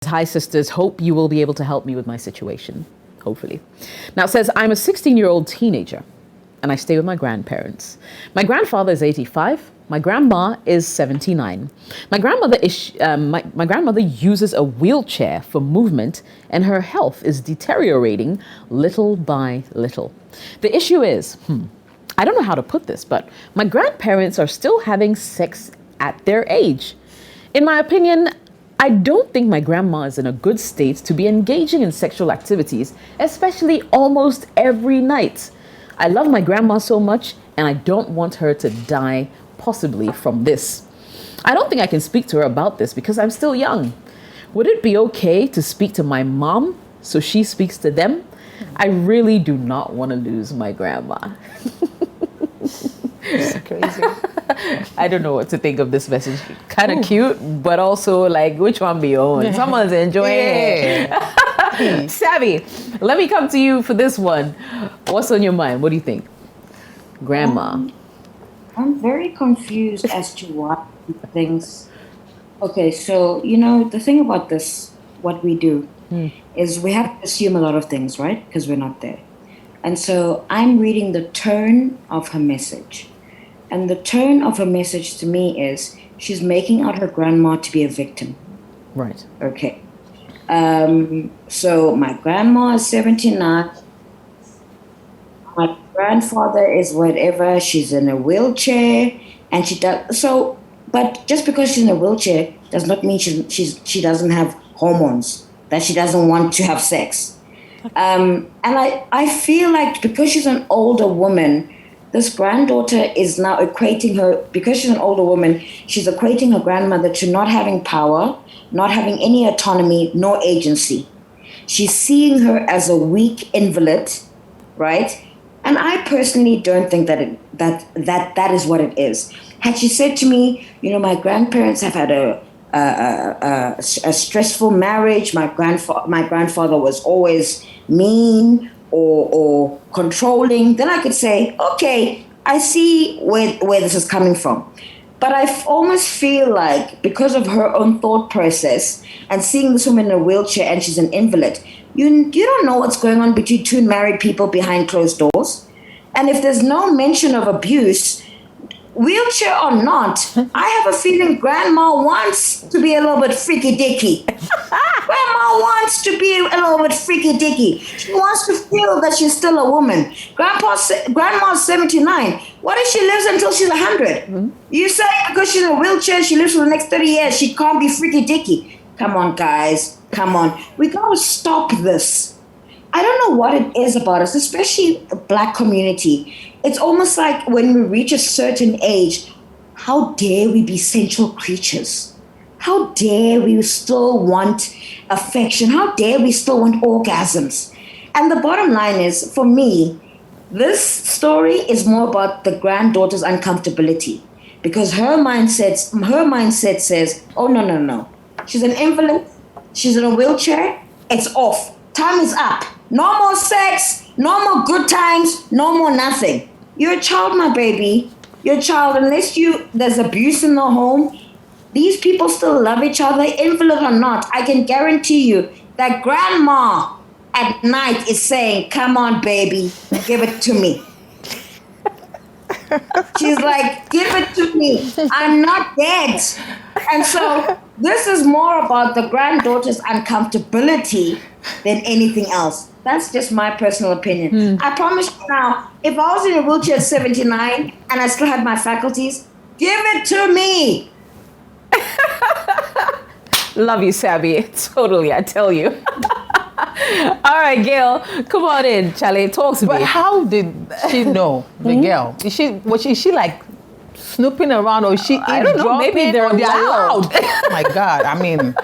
Hi, sisters. Hope you will be able to help me with my situation. Hopefully. Now it says, I'm a 16-year-old teenager and I stay with my grandparents. My grandfather is 85. My grandma is 79. My grandmother uses a wheelchair for movement and her health is deteriorating little by little. The issue is, I don't know how to put this, but my grandparents are still having sex at their age. In my opinion, I don't think my grandma is in a good state to be engaging in sexual activities, especially almost every night. I love my grandma so much and I don't want her to die possibly from this. I don't think I can speak to her about this because I'm still young. Would it be okay to speak to my mom so she speaks to them? I really do not want to lose my grandma. It's crazy. I don't know what to think of this message. Kind of cute, but also like, which one be on? Someone's enjoying it. Savvy, let me come to you for this one. What's on your mind? What do you think? Grandma. I'm very confused as to why things. Okay, so, the thing about this, what we do, is we have to assume a lot of things, right? Because we're not there. And so I'm reading the tone of her message. And the tone of her message to me is she's making out her grandma to be a victim. Right. Okay. So my grandma is 79. My grandfather is whatever. She's in a wheelchair. And she does so. But just because she's in a wheelchair does not mean she doesn't have hormones, that she doesn't want to have sex. And I feel like because she's an older woman, this granddaughter is now equating her, because she's an older woman, she's equating her grandmother to not having power, not having any autonomy, nor agency. She's seeing her as a weak invalid, right? And I personally don't think that is what it is. Had she said to me, my grandparents have had a stressful marriage, my grandfather was always mean or controlling, then I could say, okay, I see where this is coming from. But I almost feel like because of her own thought process and seeing this woman in a wheelchair and she's an invalid, you don't know what's going on between two married people behind closed doors. And if there's no mention of abuse, wheelchair or not, I have a feeling grandma wants to be a little bit freaky dicky. Grandma wants to be a little bit freaky dicky. She wants to feel that she's still a woman. Grandma's 79. What if she lives until she's 100? Mm-hmm. You say because she's in a wheelchair, she lives for the next 30 years, she can't be freaky dicky. Come on, guys. Come on. We gotta stop this. I don't know what it is about us, especially the Black community. It's almost like when we reach a certain age, how dare we be sensual creatures? How dare we still want affection? How dare we still want orgasms? And the bottom line is, for me, this story is more about the granddaughter's uncomfortability, because her mindset says, oh, no. She's an invalid. She's in a wheelchair. It's off. Time is up. No more sex. No more good times. No more nothing. You're a child, my baby. You're a child. Unless there's abuse in the home, these people still love each other, invalid or not. I can guarantee you that grandma at night is saying, come on, baby, give it to me. She's like, give it to me. I'm not dead. And so this is more about the granddaughter's uncomfortability than anything else. That's just my personal opinion. I promise you now, if I was in a wheelchair at 79 and I still had my faculties, give it to me. Love you, Sabby. Totally, I tell you. All right, Gail, come on in, Charlie. Talk to me. But how did she know, the girl? Is she like snooping around, or is she I don't know, maybe they're loud. Oh my God, I mean,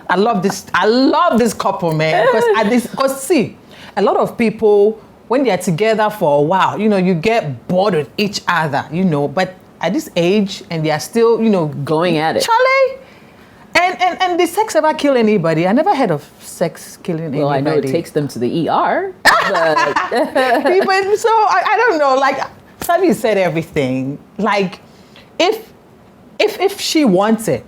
I love this couple, man. Because see, a lot of people, when they're together for a while, you get bored with each other, but at this age, and they are still, going at it. Charlie, and did sex ever kill anybody? I never heard of sex killing anybody. Well, I know it takes them to the ER. But so I don't know. Like Sammy said, everything. Like if she wants it,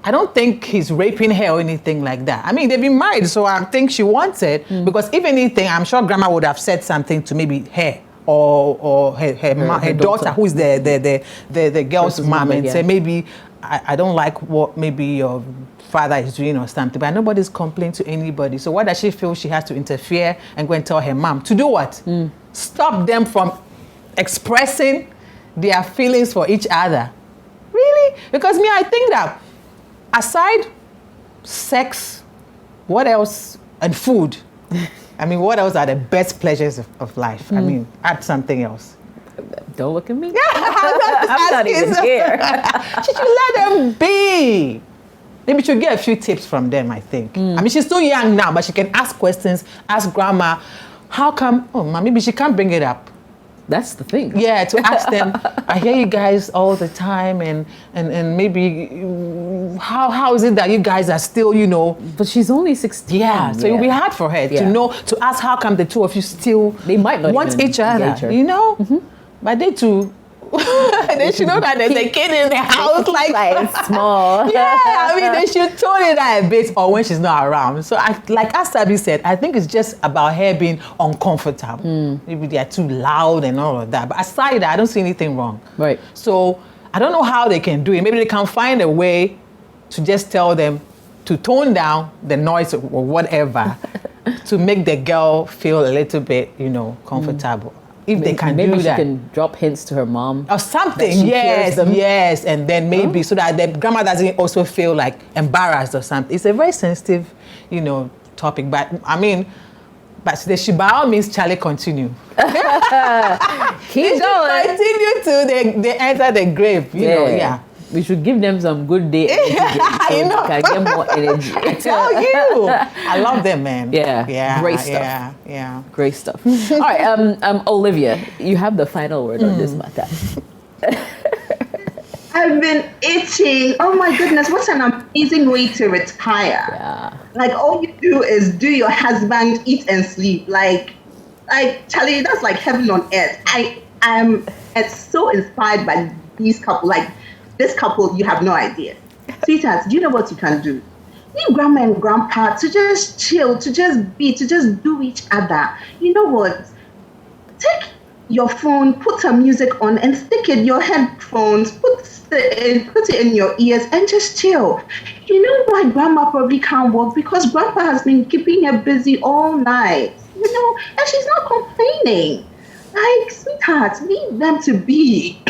I don't think he's raping her or anything like that. I mean, they've been married, so I think she wants it. Because if anything, I'm sure grandma would have said something to maybe her or her daughter, who's the girl's Person's mom, mother, and yeah. say, maybe I don't like what maybe your father is doing or something. But nobody's complaining to anybody. So why does she feel she has to interfere and go and tell her mom? To do what? Stop them from expressing their feelings for each other. Really? Because me, I think that aside sex, what else, and food, I mean, what else are the best pleasures of life? I mean, add something else. Don't look at me. I'm not even here. She should let them be. Maybe she'll get a few tips from them, I think. I mean, she's still young now, but she can ask questions, ask grandma, how come, maybe she can't bring it up. That's the thing. Yeah, to ask them, I hear you guys all the time, and maybe how is it that you guys are still, But she's only 16. Yeah, so it'll be hard for her to know, to ask how come the two of you still They might not want even each other, engage her. But they too, they should know that there's a kid in the house, like small. Yeah, I mean, they should tone it down a bit, or when she's not around. So, like as Sabi said, I think it's just about her being uncomfortable. Maybe they are too loud and all of that. But aside that, I don't see anything wrong. Right. So, I don't know how they can do it. Maybe they can find a way to just tell them to tone down the noise or whatever to make the girl feel a little bit, comfortable. If they can maybe do she that. can drop hints to her mom. Or something, that she hears them. yes, and then maybe so that the grandma doesn't also feel like embarrassed or something. It's a very sensitive, topic. But I mean, they should by all means, Charlie, continue. Keep going. Continue till they enter the grave. Yeah. We should give them some good day energy so they can get more energy. I tell you, I love them, man. Yeah, great stuff. Yeah. Great stuff. All right, Olivia, you have the final word on this matter. I've been itching. Oh my goodness, what an amazing way to retire. Yeah. Like all you do is do your husband, eat and sleep. Like Charlie, that's like heaven on earth. I'm so inspired by these couple. Like this couple, you have no idea. Sweethearts, do you know what you can do? Leave grandma and grandpa to just chill, to just be, to just do each other. You know what? Take your phone, put some music on and stick in your headphones, put it in your ears and just chill. You know why grandma probably can't work? Because grandpa has been keeping her busy all night, and she's not complaining. Like, sweetheart, leave them to be.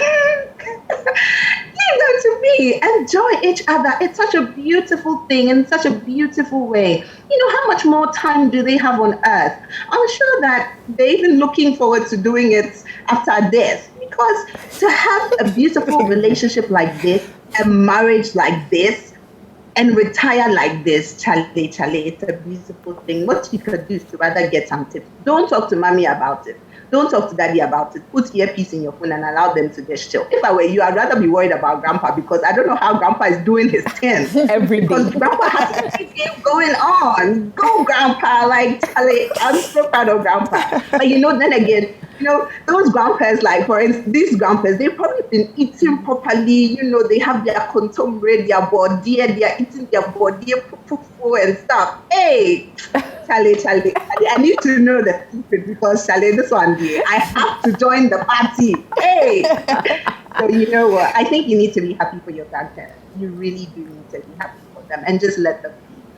Leave them to be. Enjoy each other. It's such a beautiful thing in such a beautiful way. How much more time do they have on earth? I'm sure that they're even looking forward to doing it after death. Because to have a beautiful relationship like this, a marriage like this, and retire like this, Charlie, it's a beautiful thing. What you could do is to rather get some tips. Don't talk to mommy about it. Don't talk to daddy about it. Put earpiece in your phone and allow them to just chill. If I were you, I'd rather be worried about grandpa because I don't know how grandpa is doing his thing. Every day. Because grandpa has everything going on. Go, grandpa. Like, Charlie, I'm so proud of grandpa. But then again, those grandpas, like for instance, these grandpas, they've probably been eating properly. They have their contemporary, their body, they're eating their body, and stuff. Hey, Charlie, I need to know the secret because Charlie, this one day, I have to join the party. Hey, so you know what? I think you need to be happy for your grandparents. You really do need to be happy for them and just let them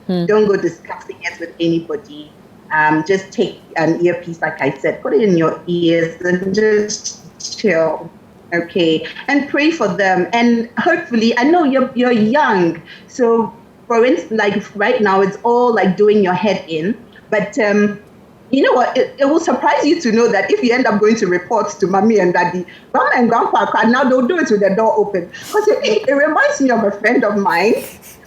be. Don't go discussing it with anybody. Just take an earpiece, like I said, put it in your ears and just chill, okay? And pray for them. And hopefully, I know you're young, so for instance, like right now, it's all like doing your head in. But you know what? It will surprise you to know that if you end up going to report to mommy and daddy, grandma and grandpa, now they'll do it with the door open. Because it reminds me of a friend of mine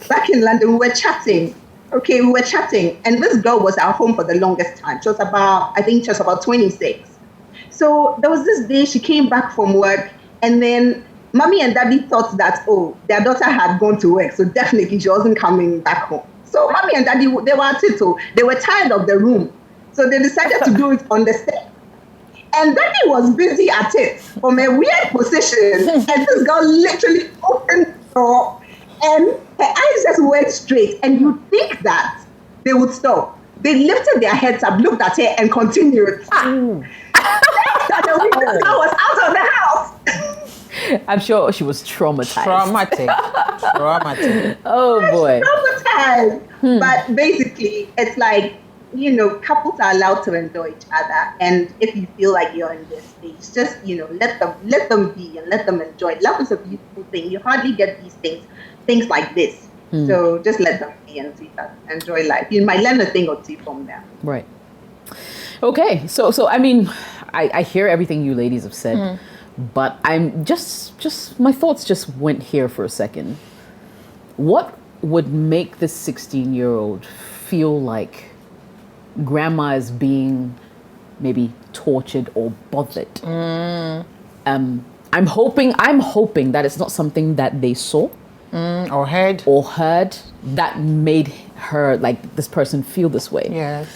back in London. We were chatting. Okay, we were chatting, and this girl was at home for the longest time. She was about 26. So there was this day she came back from work, and then mommy and daddy thought that, their daughter had gone to work, so definitely she wasn't coming back home. So mommy and daddy, they were at it, so they were tired of the room. So they decided to do it on the step. And daddy was busy at it from a weird position, and this girl literally opened the door And her eyes just went straight. And you think that they would stop. They lifted their heads up, looked at her, and continued. That the winter was out of the house. I'm sure she was traumatized. Traumatic. Oh boy. Traumatized. But basically, it's like, couples are allowed to enjoy each other. And if you feel like you're in this stage, just, let them be and let them enjoy. Love is a beautiful thing. You hardly get these things like this. So just let them be and enjoy life. You might learn a thing or two from them. Right. Okay. So I mean, I hear everything you ladies have said, but I'm just my thoughts just went here for a second. What would make this 16-year-old feel like grandma is being maybe tortured or bothered? I'm hoping that it's not something that they saw Or heard. that made her, like, this person feel this way. Yes.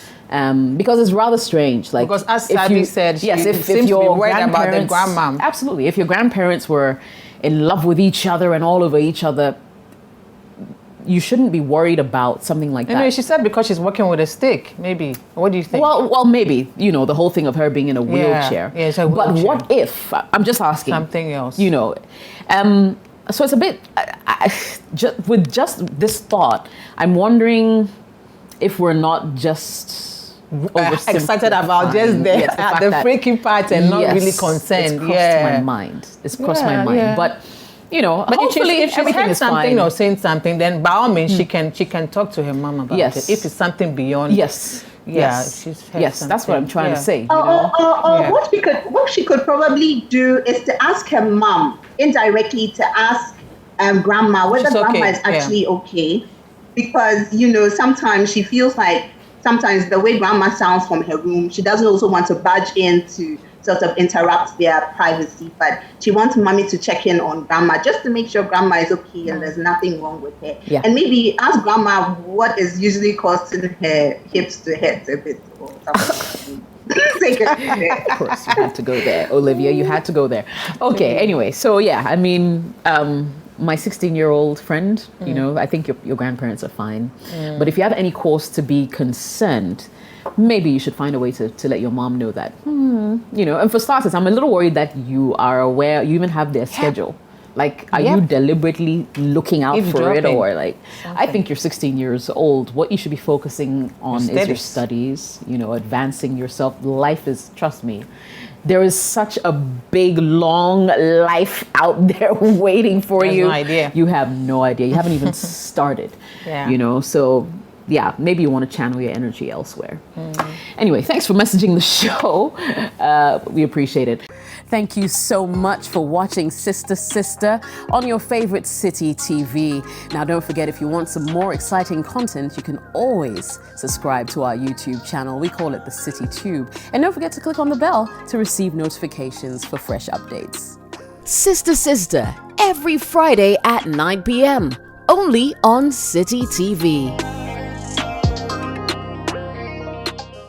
Because it's rather strange. Like, Because as if Sabi you- said, she yes, seems to be worried about the grandparents- grandmom. Absolutely. If your grandparents were in love with each other and all over each other, you shouldn't be worried about something like that. Anyway, she said because she's working with a stick, maybe. What do you think? Well, maybe, the whole thing of her being in a wheelchair. Yeah, it's a But wheelchair. what if, I'm just asking. Something else. So it's a bit, with just this thought, I'm wondering if we're not just excited about just Yes, the fact that- freaky part and not Yes, really concerned. It's crossed my mind. It's crossed my mind. Yeah. But, But hopefully if she's everything heard is something fine. or saying something, then by all means she can talk to her mom about Yes. it. If it's something beyond, Yes. yeah, Yes. she's heard Yes, that's what I'm something. trying to Yeah. say. Yeah. What she could probably do is to ask her mom indirectly to ask grandma whether She's okay, grandma is actually okay, because sometimes she feels like sometimes the way grandma sounds from her room, she doesn't also want to barge in to sort of interrupt their privacy, but she wants mommy to check in on grandma just to make sure grandma is okay and there's nothing wrong with her. Yeah. And maybe ask grandma what is usually causing her hips to hurt a bit or something. Take it there. Of course, you had to go there. Olivia, you had to go there. Okay, anyway, so yeah, I mean, my 16-year-old friend, I think your grandparents are fine. But if you have any cause to be concerned, maybe you should find a way to let your mom know that, and for starters, I'm a little worried that you are aware, you even have their schedule. Like, are you deliberately looking out for it, or like, I think you're 16 years old. What you should be focusing on is your studies, advancing yourself. Life is, trust me, there is such a big, long life out there waiting for you. No idea. You have no idea. You haven't even started, so yeah, maybe you want to channel your energy elsewhere. Anyway, thanks for messaging the show. We appreciate it. Thank you so much for watching Sister Sister on your favorite Citi TV. Now, don't forget, if you want some more exciting content, you can always subscribe to our YouTube channel. We call it the Citi Tube. And don't forget to click on the bell to receive notifications for fresh updates. Sister Sister, every Friday at 9 p.m. only on Citi TV.